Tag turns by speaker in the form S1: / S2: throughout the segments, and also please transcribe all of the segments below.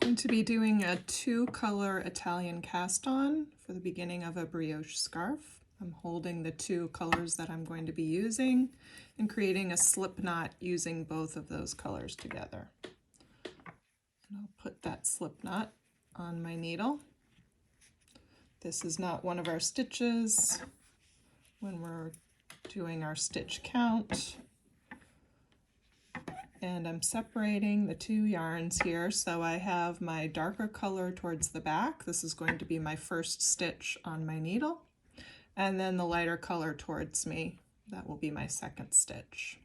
S1: going to be doing a 2-color Italian cast on for the beginning of a brioche scarf. I'm holding the 2 colors that I'm going to be using and creating a slip knot using both of those colors together. And I'll put that slip knot on my needle. This is not one of our stitches when we're doing our stitch count. And I'm separating the 2 yarns here, so I have my darker color towards the back. This is going to be my first stitch on my needle, and then the lighter color towards me. That will be my second stitch.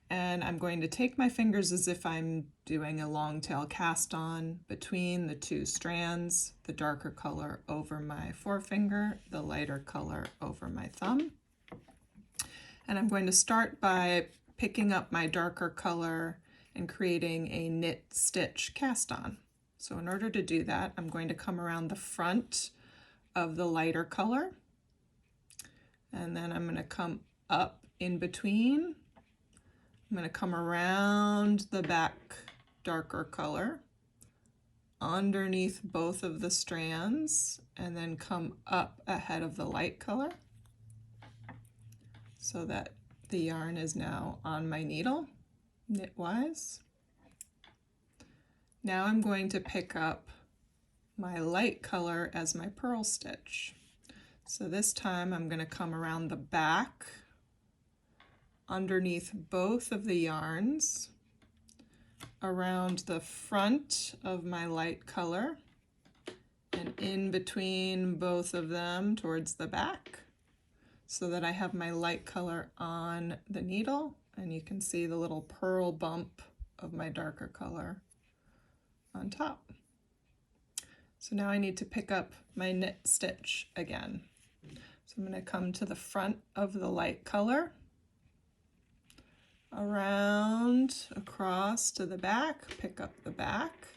S1: And I'm going to take my fingers as if I'm doing a long tail cast on between the 2 strands, the darker color over my forefinger, the lighter color over my thumb. And I'm going to start by picking up my darker color and creating a knit stitch cast on. So in order to do that, I'm going to come around the front of the lighter color, and then I'm going to come up in between. I'm going to come around the back darker color, underneath both of the strands, and then come up ahead of the light color so that the yarn is now on my needle, knitwise. Now I'm going to pick up my light color as my purl stitch. So this time I'm going to come around the back, underneath both of the yarns, around the front of my light color, and in between both of them towards the back, so that I have my light color on the needle, and you can see the little purl bump of my darker color on top. So now I need to pick up my knit stitch again. So I'm going to come to the front of the light color, around, across to the back, pick up the back,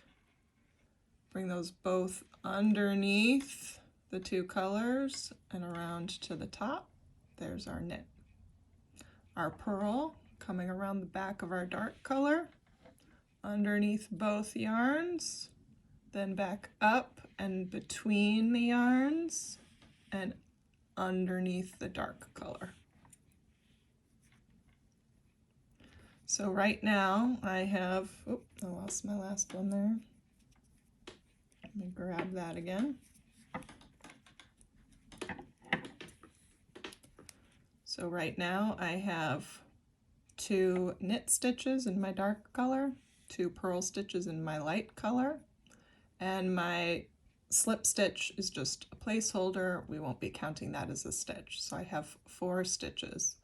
S1: bring those both underneath the 2 colors and around to the top. There's our knit. Our purl coming around the back of our dark color, underneath both yarns, then back up and between the yarns and underneath the dark color. So right now I have, I lost my last one there. Let me grab that again. So right now I have 2 knit stitches in my dark color, 2 purl stitches in my light color, and my slip stitch is just a placeholder. We won't be counting that as a stitch. So I have 4 stitches.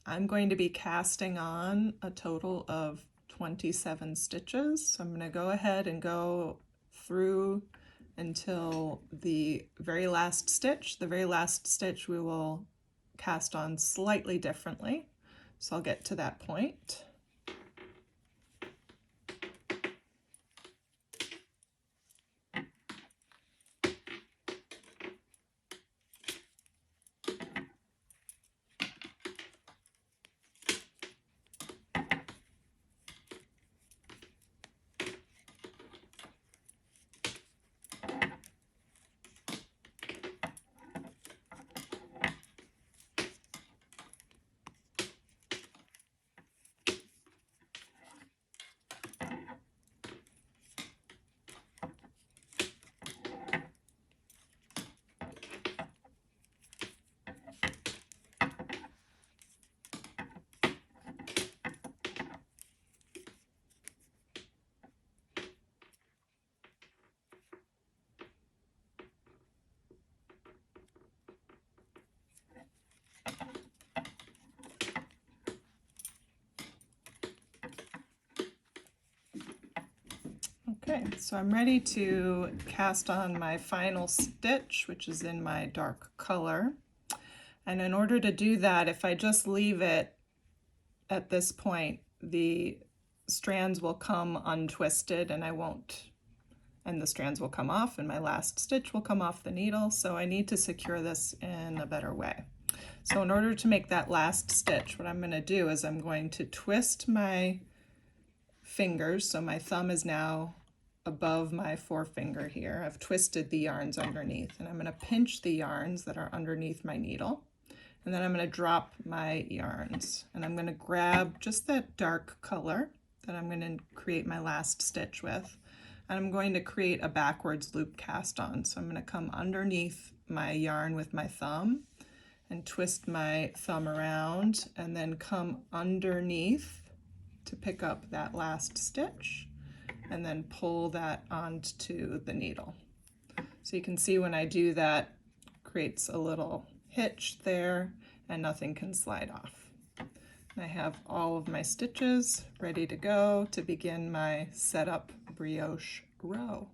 S1: I'm going to be casting on a total of 27 stitches. So I'm going to go ahead and go through until the very last stitch. The very last stitch we will cast on slightly differently, so I'll get to that point. Okay, so I'm ready to cast on my final stitch, which is in my dark color. And in order to do that, if I just leave it at this point, the strands will come untwisted and the strands will come off and my last stitch will come off the needle. So I need to secure this in a better way. So in order to make that last stitch, what I'm going to do is I'm going to twist my fingers. So my thumb is now above my forefinger here. I've twisted the yarns underneath, and I'm going to pinch the yarns that are underneath my needle, and then I'm going to drop my yarns, and I'm going to grab just that dark color that I'm going to create my last stitch with, and I'm going to create a backwards loop cast on. So I'm going to come underneath my yarn with my thumb and twist my thumb around, and then come underneath to pick up that last stitch, and then pull that onto the needle. So you can see when I do that, creates a little hitch there and nothing can slide off. And I have all of my stitches ready to go to begin my setup brioche row.